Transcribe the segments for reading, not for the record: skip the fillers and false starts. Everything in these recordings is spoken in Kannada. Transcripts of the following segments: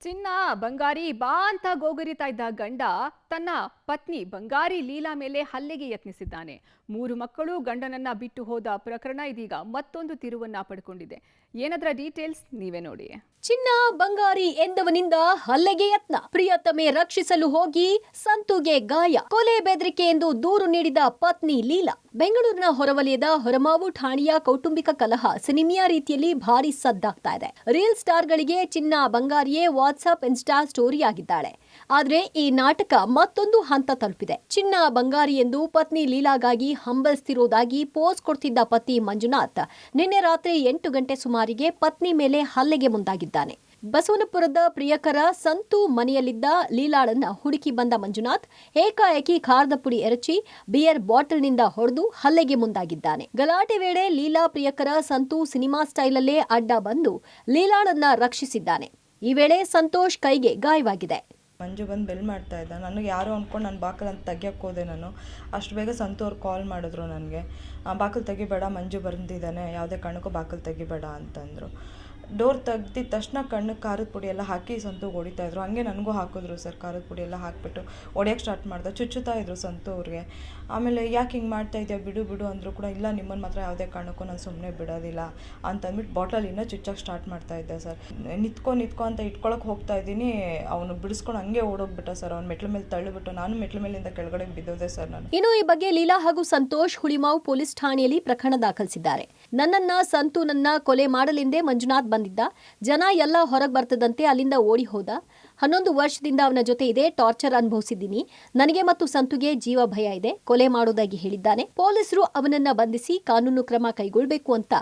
ಚಿನ್ನ ಬಂಗಾರಿ ಬಾ ಅಂತ ಗೋಗರಿತಾ ಇದ್ದ ಗಂಡ ತನ್ನ ಪತ್ನಿ ಬಂಗಾರಿ ಲೀಲಾ ಮೇಲೆ ಹಲ್ಲೆಗೆ ಯತ್ನಿಸಿದ್ದಾನೆ. 3 ಮಕ್ಕಳು ಗಂಡನನ್ನ ಬಿಟ್ಟು ಹೋದ ಪ್ರಕರಣ ಇದೀಗ ಮತ್ತೊಂದು ತಿರುವನ್ನ ಪಡ್ಕೊಂಡಿದೆ. ಏನದರ ಡೀಟೇಲ್ಸ್ ನೀವೇ ನೋಡಿ. ಚಿನ್ನ ಬಂಗಾರಿ ಎಂದವನಿಂದ ಹಲ್ಲೆಗೆ ಯತ್ನ. ಪ್ರಿಯತಮೆ ರಕ್ಷಿಸಲು ಹೋಗಿ ಸಂತುಗೆ ಗಾಯ. ಕೊಲೆ ಬೆದರಿಕೆ ಎಂದು ದೂರು ನೀಡಿದ ಪತ್ನಿ ಲೀಲಾ. ಬೆಂಗಳೂರಿನ ಹೊರವಲಯದ ಹೊರಮಾವು ಠಾಣೆಯ ಕೌಟುಂಬಿಕ ಕಲಹ ಸಿನಿಮಾ ರೀತಿಯಲ್ಲಿ ಭಾರಿ ಸದ್ದಾಗ್ತಾ ಇದೆ. ರೀಲ್ ಸ್ಟಾರ್ಗಳಿಗೆ ಚಿನ್ನ ಬಂಗಾರಿಯೇ ವಾಟ್ಸ್ಆಪ್ ಇನ್ಸ್ಟಾ ಸ್ಟೋರಿ ಆಗಿದ್ದಾಳೆ. ಆದ್ರೆ ಈ ನಾಟಕ ಮತ್ತೊಂದು ಹಂತ ತಲುಪಿದೆ. ಚಿನ್ನ ಬಂಗಾರಿ ಎಂದು ಪತ್ನಿ ಲೀಲಾಗಾಗಿ ಹಂಬಲಿಸ್ತಿರೋದಾಗಿ ಪೋಸ್ ಕೊಡ್ತಿದ್ದ ಪತಿ ಮಂಜುನಾಥ್ ನಿನ್ನೆ ರಾತ್ರಿ 8 ಗಂಟೆ ಸುಮಾರಿಗೆ ಪತ್ನಿ ಮೇಲೆ ಹಲ್ಲೆಗೆ ಮುಂದಾಗಿದ್ದಾನೆ. ಬಸವನಪುರದ ಪ್ರಿಯಕರ ಸಂತು ಮನೆಯಲ್ಲಿದ್ದ ಲೀಲಾಳನ್ನ ಹುಡುಕಿ ಬಂದ ಮಂಜುನಾಥ್ ಏಕಾಏಕಿ ಖಾರದ ಪುಡಿ ಎರಚಿ ಬಿಯರ್ ಬಾಟಲ್ನಿಂದ ಹೊಡೆದು ಹಲ್ಲೆಗೆ ಮುಂದಾಗಿದ್ದಾನೆ. ಗಲಾಟೆ ವೇಳೆ ಲೀಲಾ ಪ್ರಿಯಕರ ಸಂತು ಸಿನಿಮಾ ಸ್ಟೈಲಲ್ಲೇ ಅಡ್ಡ ಬಂದು ಲೀಲಾಳನ್ನ ರಕ್ಷಿಸಿದ್ದಾನೆ. ಈ ವೇಳೆ ಸಂತೋಷ್ ಕೈಗೆ ಗಾಯವಾಗಿದೆ. ಮಂಜು ಬಂದು ಬೆಲ್ ಮಾಡ್ತಾ ಇದ್ದ. ನನಗೆ ಯಾರೋ ಅಂದ್ಕೊಂಡು ನಾನು ಬಾಕಲ್ ಅಂತ ತೆಗಿಯೋಕ್ಕೆ ಹೋದೆ. ನಾನು ಅಷ್ಟು ಬೇಗ ಸಂತು ಅವ್ರು ಕಾಲ್ ಮಾಡಿದ್ರು ನನಗೆ, ಬಾಕಲ್ ತೆಗಿಬೇಡ, ಮಂಜು ಬಂದಿದ್ದಾನೆ, ಯಾವುದೇ ಕಾರಣಕ್ಕೂ ಬಾಕಲ್ ತೆಗಿಬೇಡ ಅಂತಂದರು. ಡೋರ್ ತೆಗ್ದಿದ ತಕ್ಷಣ ಕಣ್ಣಿಗೆ ಖಾರದ ಪುಡಿ ಎಲ್ಲ ಹಾಕಿ ಸಂತು ಹೊಡಿತಾಯಿದ್ರು. ಹಂಗೆ ನನಗೂ ಹಾಕಿದ್ರು ಸರ್. ಖಾರದ ಪುಡಿ ಎಲ್ಲ ಹಾಕಿಬಿಟ್ಟು ಹೊಡೆಯೋಕ್ಕೆ ಸ್ಟಾರ್ಟ್ ಮಾಡ್ದೆ. ಚುಚ್ಚುತ್ತಾ ಇದ್ರು ಸಂತು ಅವ್ರಿಗೆ. ಆಮೇಲೆ ಯಾಕೆ ಹಿಂಗೆ ಮಾಡ್ತಾ ಇದೆಯಾ, ಬಿಡು ಬಿಡು ಅಂದರೂ ಕೂಡ ಇಲ್ಲ, ನಿಮ್ಮನ್ನು ಮಾತ್ರ ಯಾವುದೇ ಕಾರಣಕ್ಕೂ ನಾನು ಸುಮ್ಮನೆ ಬಿಡೋದಿಲ್ಲ ಅಂತಂದ್ಬಿಟ್ಟು ಬಾಟಲ್ ಇನ್ನೂ ಚುಚ್ಚೋಕ್ಕೆ ಸ್ಟಾರ್ಟ್ ಮಾಡ್ತಾ ಇದ್ದೆ ಸರ್. ನಿತ್ಕೊ ಅಂತ ಇಟ್ಕೊಳಕ್ಕೆ ಹೋಗ್ತಾ ಇದ್ದೀನಿ, ಅವನು ಬಿಡಿಸ್ಕೊಂಡು ಹಂಗೆ ಓಡೋಗ್ಬಿಟ್ಟ ಸರ್. ಅವ್ನು ಮೆಟ್ಲ ಮೇಲೆ ತಳ್ಳಿಬಿಟ್ಟು ನಾನು ಮೆಟ್ಲ ಮೇಲಿಂದ ಕೆಳಗಡೆ ಬಿದ್ದೋದೆ ಸರ್ ನಾನು. ಇನ್ನು ಈ ಬಗ್ಗೆ ಲೀಲಾ ಹಾಗೂ ಸಂತೋಷ್ ಹುಳಿಮಾವು ಪೊಲೀಸ್ ಠಾಣೆಯಲ್ಲಿ ಪ್ರಕರಣ ದಾಖಲಿಸಿದ್ದಾರೆ. ನನ್ನನ್ನ ಸಂತೂನನ್ನ ಕೊಲೆ ಮಾಡಲೆಂದೇ ಮಂಜುನಾಥ್ ಬಂದಿದ್ದ. ಜನ ಎಲ್ಲ ಹೊರಗೆ ಬರ್ತದಂತೆ ಅಲ್ಲಿಂದ ಓಡಿ ಹೋದ. 11 ವರ್ಷದಿಂದ ಅವನ ಜೊತೆ ಇದೆ. ಟಾರ್ಚರ್ ಅನುಭವಿಸಿದ್ದೀನಿ. ನನಗೆ ಮತ್ತು ಸಂತುಗೆ ಜೀವ ಭಯ ಇದೆ. ಕೊಲೆ ಮಾಡೋದಾಗಿ ಹೇಳಿದ್ದಾನೆ. ಪೊಲೀಸರು ಅವನನ್ನ ಬಂಧಿಸಿ ಕಾನೂನು ಕ್ರಮ ಕೈಗೊಳ್ಳಬೇಕು ಅಂತ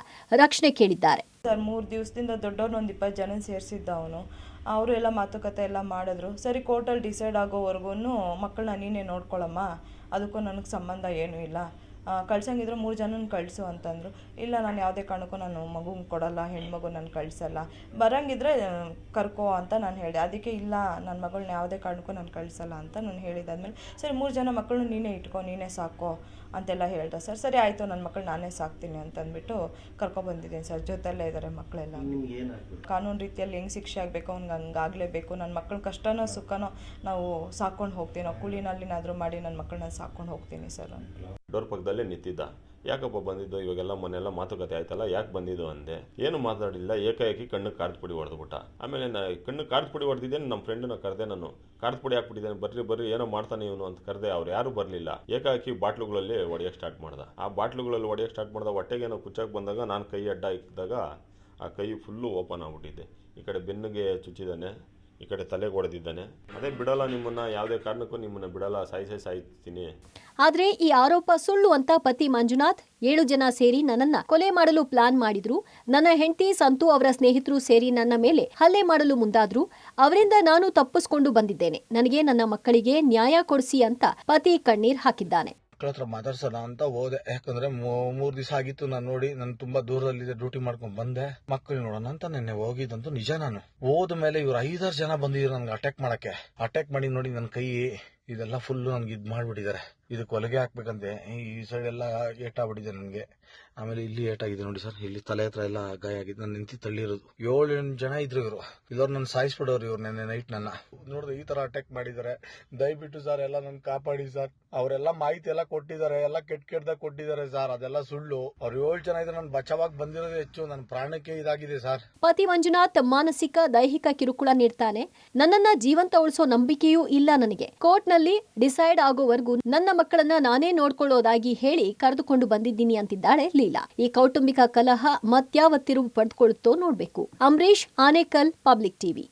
ರಕ್ಷಣೆ ಕೇಳಿದ್ದಾರೆ. ಸರ್ 3 ದಿವಸದಿಂದ ದೊಡ್ಡವ್ರನ್ನ ಒಂದು 20 ಜನ ಸೇರಿಸಿದ್ದ ಅವನು. ಅವರು ಎಲ್ಲ ಮಾತುಕತೆ ಎಲ್ಲ ಮಾಡಿದ್ರು. ಸರಿ, ಕೋರ್ಟಲ್ಲಿ ಡಿಸೈಡ್ ಆಗೋವರೆಗೂ ಮಕ್ಕಳನ್ನ ನೀನೇ ನೋಡ್ಕೊಳ್ಳಮ್ಮ, ಅದಕ್ಕೂ ನನಗೆ ಸಂಬಂಧ ಏನೂ ಇಲ್ಲ, ಕಳ್ಸಂಗಿದ್ರೆ 3 ಜನನ ಕಳಿಸು ಅಂತಂದರು. ಇಲ್ಲ, ನಾನು ಯಾವುದೇ ಕಾರಣಕ್ಕೂ ನಾನು ಮಗುನ ಕೊಡಲ್ಲ, ಹೆಣ್ಮಗು ನಾನು ಕಳಿಸಲ್ಲ, ಬರೋಂಗಿದ್ರೆ ಕರ್ಕೋ ಅಂತ ನಾನು ಹೇಳಿದೆ. ಅದಕ್ಕೆ ಇಲ್ಲ, ನನ್ನ ಮಗಳನ್ನ ಯಾವುದೇ ಕಾರಣಕ್ಕೂ ನಾನು ಕಳಿಸಲ್ಲ ಅಂತ ನಾನು ಹೇಳಿದಾದ್ಮೇಲೆ ಸರಿ 3 ಜನ ಮಕ್ಕಳನ್ನ ನೀನೇ ಇಟ್ಕೊ, ನೀನೇ ಸಾಕೋ ಅಂತೆಲ್ಲ ಹೇಳ್ದೆ ಸರ್. ಸರಿ ಆಯಿತು, ನನ್ನ ಮಕ್ಕಳು ನಾನೇ ಸಾಕ್ತೀನಿ ಅಂತಂದ್ಬಿಟ್ಟು ಕರ್ಕೊಬಂದಿದ್ದೀನಿ ಸರ್. ಜೊತೆಯಲ್ಲೇ ಇದ್ದಾರೆ ಮಕ್ಕಳೆಲ್ಲ. ಕಾನೂನು ರೀತಿಯಲ್ಲಿ ಹೆಂಗೆ ಶಿಕ್ಷೆ ಆಗಬೇಕು ಅವ್ನಿಗೆ ಹಂಗಾಗಲೇಬೇಕು. ನನ್ನ ಮಕ್ಕಳ ಕಷ್ಟನೋ ಸುಖನೋ ನಾವು ಸಾಕ್ಕೊಂಡು ಹೋಗ್ತೀವಿ. ನಾವು ಕೂಲಿನಲ್ಲಿನಾದರೂ ಮಾಡಿ ನನ್ನ ಮಕ್ಕಳನ್ನ ಸಾಕ್ಕೊಂಡು ಹೋಗ್ತೀನಿ ಸರ್. ಡೋರ್ ಪಕ್ಕದಲ್ಲೇ ನಿಂತಿದ್ದ. ಯಾಕಪ್ಪ ಬಂದಿದ್ದು, ಇವಾಗೆಲ್ಲ ಮನೆಯೆಲ್ಲ ಮಾತುಕತೆ ಆಯ್ತಲ್ಲ, ಯಾಕೆ ಬಂದಿದ್ದು ಅಂದೆ. ಏನು ಮಾತಾಡಿಲ್ಲ, ಏಕಾಏಕಿ ಕಣ್ಣಿಗೆ ಖಾರದ ಪುಡಿ ಹೊಡೆದ್ಬಿಟ್ಟ. ಆಮೇಲೆ ಕಣ್ಣಿಗೆ ಖಾರದ ಪುಡಿ ಹೊಡೆದಿದ್ದೇನೆ. ನಮ್ಮ ಫ್ರೆಂಡನ್ನ ಕರೆದೆ, ನಾನು ಖಾರದ ಪುಡಿ ಹಾಕ್ಬಿಟ್ಟಿದ್ದೇನೆ, ಬರ್ರಿ ಏನೋ ಮಾಡ್ತಾನೆ ಇವನು ಅಂತ ಕರೆದೆ. ಅವ್ರು ಯಾರೂ ಬರಲಿಲ್ಲ. ಏಕಾಏಕಿ ಬಾಟ್ಲುಗಳಲ್ಲಿ ಹೊಡೆಯೋಕ್ಕೆ ಸ್ಟಾರ್ಟ್ ಮಾಡ್ದ. ಆ ಬಾಟ್ಲುಗಳಲ್ಲಿ ಹೊಡೆಯೋಕ್ಕೆ ಸ್ಟಾರ್ಟ್ ಮಾಡ್ದ. ಹೊಟ್ಟೆಗೇನೋ ಕುಚ್ಚಕ್ಕೆ ಬಂದಾಗ ನಾನು ಕೈ ಅಡ್ಡ ಇಕ್ಕಿದಾಗ ಆ ಕೈ ಫುಲ್ಲು ಓಪನ್ ಆಗಿಬಿಟ್ಟಿದ್ದೆ. ಈ ಕಡೆ ಬೆನ್ನಿಗೆ ಚುಚ್ಚಿದ್ದಾನೆ, ಈ ಕಡೆ ತಲೆಗೆ ಹೊಡೆದಿದ್ದಾನೆ. ಅದೇ ಬಿಡಲ್ಲ, ನಿಮ್ಮನ್ನ ಯಾವುದೇ ಕಾರಣಕ್ಕೂ ನಿಮ್ಮನ್ನ ಬಿಡಲ್ಲ, ಸಾಯ್ತೀನಿ. ಆದ್ರೆ ಈ ಆರೋಪ ಸುಳ್ಳು ಅಂತ ಪತಿ ಮಂಜುನಾಥ್ 7 ಜನ ಸೇರಿ ನನ್ನನ್ನ ಕೊಲೆ ಮಾಡಲು ಪ್ಲಾನ್ ಮಾಡಿದ್ರು. ನನ್ನ ಹೆಂಡತಿ ಸಂತು ಅವರ ಸ್ನೇಹಿತರು ಸೇರಿ ನನ್ನ ಮೇಲೆ ಹಲ್ಲೆ ಮಾಡಲು ಮುಂದಾದ್ರು. ಅವರಿಂದ ನಾನು ತಪ್ಪಿಸ್ಕೊಂಡು ಬಂದಿದ್ದೇನೆ. ನನಗೆ ನನ್ನ ಮಕ್ಕಳಿಗೆ ನ್ಯಾಯ ಕೊಡಿಸಿ ಅಂತ ಪತಿ ಕಣ್ಣೀರ್ ಹಾಕಿದ್ದಾನೆ. ಮಕ್ಕಳ ಹತ್ರ ಮಾತಾಡ್ಸೋಣ ಅಂತ ಹೋದೆ. ಯಾಕಂದ್ರೆ 3 ದಿವಸ ಆಗಿತ್ತು ನಾನು ನೋಡಿ. ನಾನು ತುಂಬಾ ದೂರದಲ್ಲಿದ್ದೆ, ಡ್ಯೂಟಿ ಮಾಡ್ಕೊಂಡು ಬಂದೆ. ಮಕ್ಕಳು ನೋಡೋಣ ಅಂತ ನೆನ್ನೆ ಹೋಗಿದ್ದಂತೂ ನಿಜ. ನಾನು ಹೋದ ಮೇಲೆ ಇವ್ರು 5-6 ಜನ ಬಂದಿದ್ರು ನನ್ಗೆ ಅಟ್ಯಾಕ್ ಮಾಡಿ ನೋಡಿ ನನ್ನ ಕೈ ಇದೆಲ್ಲ ಫುಲ್ಲು ನನ್ಗೆ ಇದು ಮಾಡ್ಬಿಟ್ಟಿದ್ದಾರೆ. ಇದಕ್ಕೆ ಹೊಲಿಗೆ ಹಾಕ್ಬೇಕಂತೆ ಈ ಸೈಡ್ ಎಲ್ಲ ಏಟಾಗ್ಬಿಟ್ಟಿದೆ ನನಗೆ. ಆಮೇಲೆ ಇಲ್ಲಿ ಏಟಾಗಿದೆ ನೋಡಿ ಸರ್, ಇಲ್ಲಿ ತಲೆ ಹತ್ರ ಎಲ್ಲ ಗಾಯ ಆಗಿದೆ. ನಾನು ನಿಂತಿ ತಳ್ಳಿರೋದು. 7-8 ಜನ ಇದ್ರು ಇವರು. ಇಲ್ಲವ್ರು ನನ್ನ ಸಾಯಿಸ್ಬಿಡೋರು ಇವ್ರು. ನೆನ್ನೆ ನೈಟ್ ನನ್ನ ನೋಡಿದ್ರೆ ಈ ತರ ಅಟ್ಯಾಕ್ ಮಾಡಿದ್ದಾರೆ. ದಯವಿಟ್ಟು ಸರ್ ಎಲ್ಲ ನನ್ನ ಕಾಪಾಡಿ ಸರ್. ಅವರೆಲ್ಲ ಮಾಹಿತಿ ಎಲ್ಲ ಕೊಟ್ಟಿದ್ದಾರೆ, ಎಲ್ಲ ಕೆಟ್ಟದಾಗ ಕೊಟ್ಟಿದ್ದಾರೆ ಸರ್. ಅದೆಲ್ಲ ಸುಳ್ಳು. ಅವ್ರು 7 ಜನ ಇದ್ರೆ ನಾನು ಬಚಾವಾಗಿ ಬಂದಿರೋದೇ ಹೆಚ್ಚು. ನನ್ನ ಪ್ರಾಣಕ್ಕೆ ಇದಾಗಿದೆ ಸರ್. ಪತಿ ಮಂಜುನಾಥ್ ಮಾನಸಿಕ ದೈಹಿಕ ಕಿರುಕುಳ ನೀಡ್ತಾನೆ. ನನ್ನನ್ನ ಜೀವಂತ ಉಳಿಸೋ ನಂಬಿಕೆಯೂ ಇಲ್ಲ ನನಗೆ. ಕೋರ್ಟ್ನಲ್ಲಿ ಡಿಸೈಡ್ ಆಗೋವರೆಗೂ ನನ್ನ ಮಕ್ಕಳನ್ನ ನಾನೇ ನೋಡ್ಕೊಳ್ಳೋದಾಗಿ ಹೇಳಿ ಕರೆದುಕೊಂಡು ಬಂದಿದ್ದೀನಿ ಅಂತಿದ್ದಾಳೆ ಲೀಲಾ. ಈ ಕೌಟುಂಬಿಕ ಕಲಹ ಮತ್ಯಾವ ತಿರುವು ಪಡೆದುಕೊಳ್ಳುತ್ತೋ ನೋಡ್ಬೇಕು. Ambareesh, Anekal, public TV.